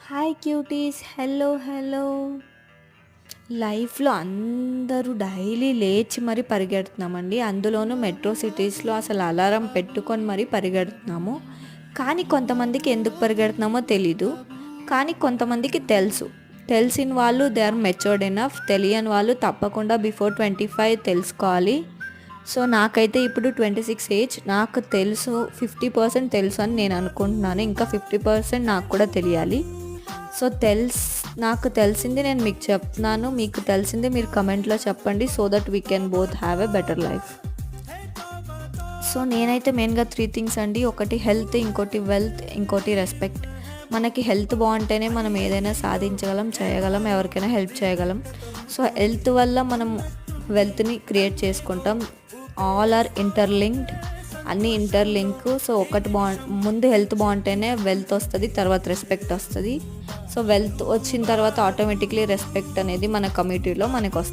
Hi cuties, hello hello. లైఫ్లో అందరూ daily లేచి మరీ పరిగెడుతున్నామండి. అందులోనూ మెట్రో సిటీస్లో అసలు అలారం పెట్టుకొని మరీ పరిగెడుతున్నాము. కానీ కొంతమందికి ఎందుకు పరిగెడుతున్నామో తెలీదు. కానీ కొంతమందికి తెలుసు. తెలిసిన వాళ్ళు దే ఆర్ మెచ్యూర్డ్ ఎనఫ్. తెలియని వాళ్ళు తప్పకుండా బిఫోర్ 25 తెలుసుకోవాలి. సో నాకైతే ఇప్పుడు 26 ఏజ్. నాకు తెలుసు, 50% తెలుసు అని నేను అనుకుంటున్నాను. ఇంకా 50% నాకు కూడా తెలియాలి. సో నాకు తెలిసింది నేను మీకు చెప్తున్నాను. మీకు తెలిసింది మీరు కమెంట్లో చెప్పండి. So that we can both have a better life. So నేనైతే మెయిన్గా 3 థింగ్స్ అండి. ఒకటి హెల్త్, ఇంకోటి వెల్త్, ఇంకోటి రెస్పెక్ట్. మనకి హెల్త్ బాగుంటేనే మనం ఏదైనా సాధించగలం, చేయగలం, ఎవరికైనా హెల్ప్ చేయగలం. సో హెల్త్ వల్ల మనం వెల్త్ని క్రియేట్ చేసుకుంటాం. ఆల్ ఆర్ ఇంటర్లింక్డ్, అన్నీ ఇంటర్లింక్. సో ఒకటి ముందు హెల్త్ బాగుంటేనే వెల్త్ వస్తుంది, తర్వాత రెస్పెక్ట్ వస్తుంది. సో వెల్త్ వచ్చిన తర్వాత ఆటోమేటిక్లీ రెస్పెక్ట్ అనేది మన కమ్యూనిటీలో మనకు వస్తుంది.